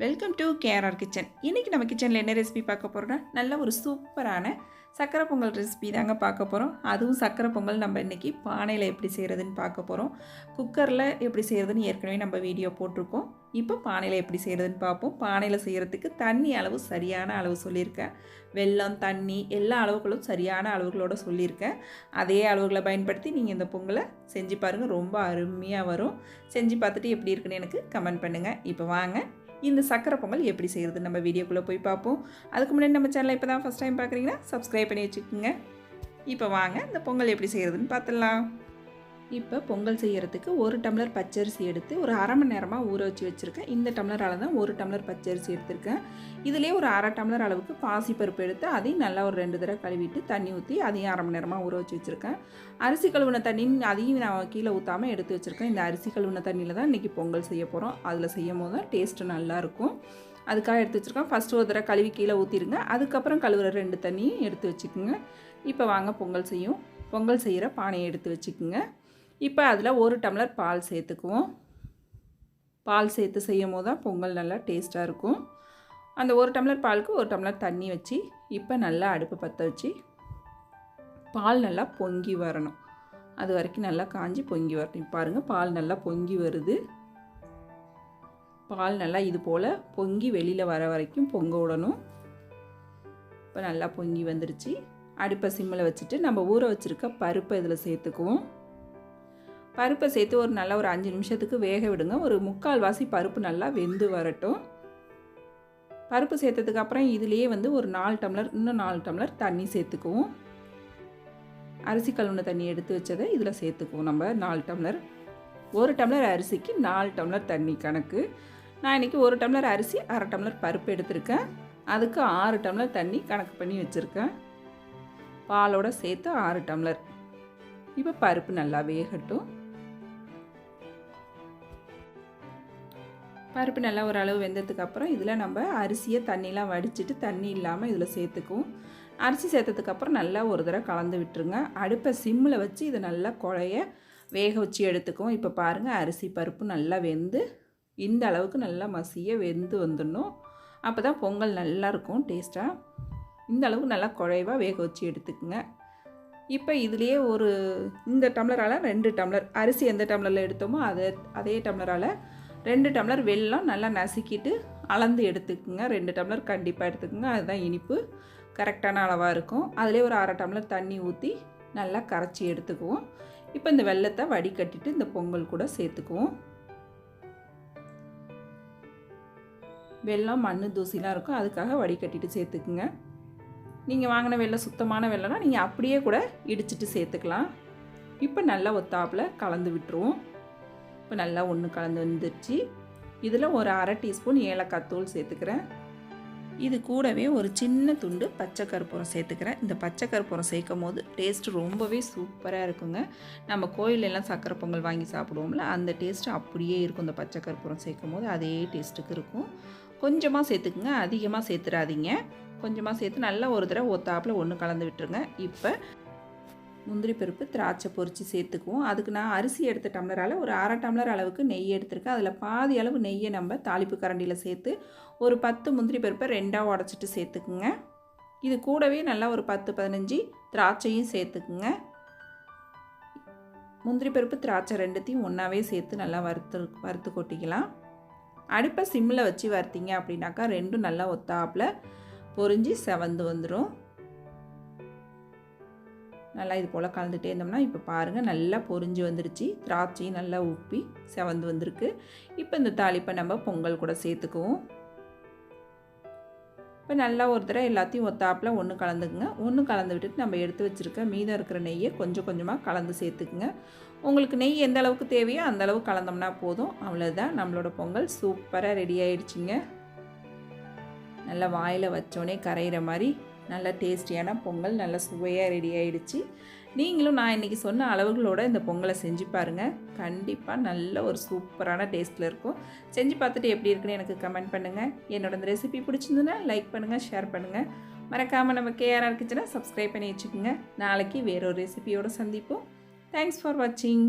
Welcome to KRR kitchen. இன்றைக்கி நம்ம கிச்சனில் என்ன ரெசிபி பார்க்க போகிறோன்னா, நல்ல ஒரு சூப்பரான சக்கரை பொங்கல் ரெசிபி தாங்க பார்க்க போகிறோம். அதுவும் சக்கரை பொங்கல் நம்ம இன்றைக்கி பானையில் எப்படி செய்கிறதுன்னு பார்க்க போகிறோம். குக்கரில் எப்படி செய்கிறதுன்னு ஏற்கனவே நம்ம வீடியோ போட்டிருக்கோம். இப்போ பானையில் எப்படி செய்கிறதுன்னு பார்ப்போம். பானையில் செய்கிறதுக்கு தண்ணி அளவு சரியான அளவு சொல்லியிருக்கேன். வெல்லம், தண்ணி எல்லா அளவுகளும் சரியான அளவுகளோடு சொல்லியிருக்கேன். அதே அளவுகளை பயன்படுத்தி நீங்கள் இந்த பொங்கலை செஞ்சு பாருங்கள். ரொம்ப அருமையாக வரும். செஞ்சு பார்த்துட்டு எப்படி இருக்குன்னு எனக்கு கமெண்ட் பண்ணுங்கள். இப்போ வாங்க இந்த சக்கரை பொங்கல் எப்படி செய்கிறது நம்ம வீடியோக்குள்ளே போய் பார்ப்போம். அதுக்கு முன்னாடி நம்ம சேனலை இப்போ தான் ஃபஸ்ட் டைம் பார்க்குறீங்கன்னா சப்ஸ்கிரைப் பண்ணி வச்சுக்கோங்க. இப்போ வாங்க இந்த பொங்கல் எப்படி செய்கிறதுன்னு பார்த்துடலாம். இப்போ பொங்கல் செய்கிறதுக்கு 1 டம்ளர் பச்சரிசி எடுத்து ஒரு அரை மணி நேரமாக ஊற வச்சு வச்சுருக்கேன். இந்த டம்ளரால் தான் 1 டம்ளர் பச்சரிசி எடுத்திருக்கேன். இதிலே ஒரு அரை டம்ளர் அளவுக்கு பாசிப்பருப்பு எடுத்து அதையும் நல்லா ஒரு 2 தடவை கழுவிட்டு தண்ணி ஊற்றி அதையும் அரை மணி நேரமாக ஊற வச்சு வச்சுருக்கேன். அரிசி கழுவின தண்ணின்னு அதையும் நான் கீழே ஊற்றாமல் எடுத்து வச்சுருக்கேன். இந்த அரிசி கழுவின தண்ணியில் தான் இன்றைக்கி பொங்கல் செய்ய போகிறோம். அதில் செய்யும் போது தான் டேஸ்ட்டு நல்லாயிருக்கும். அதுக்காக எடுத்து வச்சுருக்கேன். ஃபஸ்ட்டு ஒரு தடவை கழுவி கீழே ஊற்றிடுங்க. அதுக்கப்புறம் கழுவுற 2 தண்ணியும் எடுத்து வச்சுக்கோங்க. இப்போ வாங்க பொங்கல் செய்கிற பானையை எடுத்து வச்சுக்கோங்க. இப்போ அதில் 1 டம்ளர் பால் சேர்த்துக்குவோம். பால் சேர்த்து செய்யும் போது தான் பொங்கல் நல்லா டேஸ்ட்டாக இருக்கும். அந்த 1 டம்ளர் பாலுக்கு 1 டம்ளர் தண்ணி வச்சு இப்போ நல்லா அடுப்பு பற்ற வச்சு பால் நல்லா பொங்கி வரணும். அது வரைக்கும் நல்லா காஞ்சி பொங்கி வரணும். பாருங்கள், பால் நல்லா பொங்கி வருது. பால் நல்லா இது போல் பொங்கி வெளியில் வர வரைக்கும் பொங்க விடணும். இப்போ நல்லா பொங்கி வந்துருச்சு. அடுப்பை சிம்மில் வச்சுட்டு நம்ம ஊற வச்சுருக்க பருப்பை இதில் சேர்த்துக்குவோம். பருப்பை சேர்த்து ஒரு 5 நிமிஷத்துக்கு வேக விடுங்க. ஒரு 1/4 வாசி பருப்பு நல்லா வெந்து வரட்டும். பருப்பு சேர்த்ததுக்கு அப்புறம் இதுலேயே ஒரு 4 டம்ளர் தண்ணி சேர்த்துக்குவோம். அரிசி கழுவுன தண்ணி எடுத்து வச்சதை இதில் சேர்த்துக்குவோம். நம்ம 4 டம்ளர், 1 டம்ளர் அரிசிக்கு 4 டம்ளர் தண்ணி கணக்கு. நான் இன்றைக்கி 1 டம்ளர் அரிசி, அரை டம்ளர் பருப்பு எடுத்திருக்கேன். அதுக்கு 6 டம்ளர் தண்ணி கணக்கு பண்ணி வச்சுருக்கேன். பாலோடு சேர்த்து 6 டம்ளர். இப்போ பருப்பு நல்லா வேகட்டும். பருப்பு நல்லா ஒரு அளவு வெந்ததுக்கப்புறம் இதில் நம்ம அரிசியை தண்ணிலாம் வடிச்சிட்டு தண்ணி இல்லாமல் இதில் சேர்த்துக்குவோம். அரிசி சேர்த்ததுக்கப்புறம் நல்லா ஒரு தடவை கலந்து விட்டுருங்க. அடுப்பை சிம்மில் வச்சு இதை நல்லா குழைய வேக வச்சு எடுத்துக்குவோம். இப்போ பாருங்கள், அரிசி பருப்பு நல்லா வெந்து இந்த அளவுக்கு நல்லா மசிய வெந்து வந்துடணும். அப்போ தான் பொங்கல் நல்லாயிருக்கும் டேஸ்ட்டாக. இந்த அளவுக்கு நல்லா குழைவாக வேக வச்சு எடுத்துக்குங்க. இப்போ இதுலேயே இந்த டம்ளரால் 2 டம்ளர் அரிசி எந்த டம்ளரில் எடுத்தோமோ அதே டம்ளரால் 2 டம்ளர் வெல்லம் நல்லா நசுக்கிட்டு அளந்து எடுத்துக்குங்க. 2 டம்ளர் கண்டிப்பாக எடுத்துக்குங்க. அதுதான் இனிப்பு கரெக்டான அளவாக இருக்கும். அதிலே ஒரு அரை டம்ளர் தண்ணி ஊற்றி நல்லா கரைச்சி எடுத்துக்குவோம். இப்போ இந்த வெல்லத்தை வடிகட்டிட்டு இந்த பொங்கல் கூட சேர்த்துக்குவோம். வெல்லம் மண் தூசிலாம் இருக்கும், அதுக்காக வடிகட்டிட்டு சேர்த்துக்குங்க. நீங்கள் வாங்கின வெல்லம் சுத்தமான வெல்லம்னா நீங்கள் அப்படியே கூட இடிச்சிட்டு சேர்த்துக்கலாம். இப்போ நல்லா ஒத்தாப்பில் கலந்து விட்டுருவோம். இப்போ நல்லா ஒன்று கலந்து வந்துடுச்சு. இதில் ஒரு அரை டீஸ்பூன் ஏலக்காய் தூள் சேர்த்துக்கிறேன். இது கூடவே ஒரு சின்ன துண்டு பச்சை கற்பூரம் சேர்த்துக்கிறேன். இந்த பச்சை கற்பூரம் சேர்க்கும் போது டேஸ்ட்டு ரொம்பவே சூப்பராக இருக்குங்க. நம்ம கோயிலெல்லாம் சக்கரை பொங்கல் வாங்கி சாப்பிடுவோம்ல, அந்த டேஸ்ட்டு அப்படியே இருக்கும். இந்த பச்சை கற்பூரம் சேர்க்கும் போது அதே டேஸ்ட்டுக்கு இருக்கும். கொஞ்சமாக சேர்த்துக்குங்க, அதிகமாக சேர்த்துடாதீங்க. கொஞ்சமாக சேர்த்து நல்லா ஒரு தடவை ஒத்தாப்பில் ஒன்று கலந்து விட்டுருங்க. இப்போ முந்திரி பருப்பு, திராட்சை பொரித்து சேர்த்துக்குவோம். அதுக்கு நான் அரிசி எடுத்த டம்ளரால் ஒரு அரை டம்ளர் அளவுக்கு நெய் எடுத்திருக்கேன். அதில் பாதி அளவு நெய்யை நம்ம தாளிப்பு கரண்டியில் சேர்த்து ஒரு 10 முந்திரி பருப்பை 2ஆக உடச்சிட்டு சேர்த்துக்குங்க. இது கூடவே நல்லா ஒரு 10-15 திராட்சையும் சேர்த்துக்குங்க. முந்திரி பருப்பு, திராட்சை 2த்தையும் ஒன்றாவே சேர்த்து நல்லா வறுத்து கொட்டிக்கலாம். அடுப்பை சிம்மில் வச்சு வறுத்தீங்க அப்படின்னாக்கா 2ம் நல்லா ஒத்தாப்பில் பொரிஞ்சு செவந்து வந்துடும். நல்லா இது போல் கலந்துகிட்டே இருந்தோம்னா இப்போ பாருங்கள் நல்லா பொரிஞ்சு வந்துடுச்சு. திராட்சையும் நல்லா உப்பி செவந்து வந்திருக்கு. இப்போ இந்த தாளிப்பை நம்ம பொங்கல் கூட சேர்த்துக்குவோம். இப்போ நல்லா ஒரு தடவை எல்லாத்தையும் ஒத்தாப்பில் ஒன்று கலந்துக்குங்க. ஒன்று கலந்து விட்டுட்டு நம்ம எடுத்து வச்சுருக்க மீதம் இருக்கிற நெய்யை கொஞ்சம் கொஞ்சமாக கலந்து சேர்த்துக்குங்க. உங்களுக்கு நெய் எந்த அளவுக்கு தேவையோ அந்த அளவுக்கு கலந்தோம்னா போதும். அவ்வளோதான், நம்மளோட பொங்கல் சூப்பராக ரெடி ஆகிடுச்சிங்க. நல்லா வாயில் வச்சோடனே கரையிற மாதிரி நல்ல டேஸ்டியான பொங்கல் நல்ல சுவையாக ரெடி ஆகிடுச்சு. நீங்களும் நான் இன்றைக்கி சொன்ன அளவுகளோடு இந்த பொங்கலை செஞ்சு பாருங்கள். கண்டிப்பாக நல்ல ஒரு சூப்பரான டேஸ்ட்டில் இருக்கும். செஞ்சு பார்த்துட்டு எப்படி இருக்குன்னு எனக்கு கமெண்ட் பண்ணுங்கள். என்னோட இந்த ரெசிபி பிடிச்சிருந்துன்னா லைக் பண்ணுங்கள், ஷேர் பண்ணுங்கள். மறக்காமல் நம்ம கேஆர்ஆர் கிச்சனை சப்ஸ்கிரைப் பண்ணி வச்சுக்கோங்க. நாளைக்கு வேறொரு ரெசிபியோடு சந்திப்போம். தேங்க்ஸ் ஃபார் வாட்சிங்.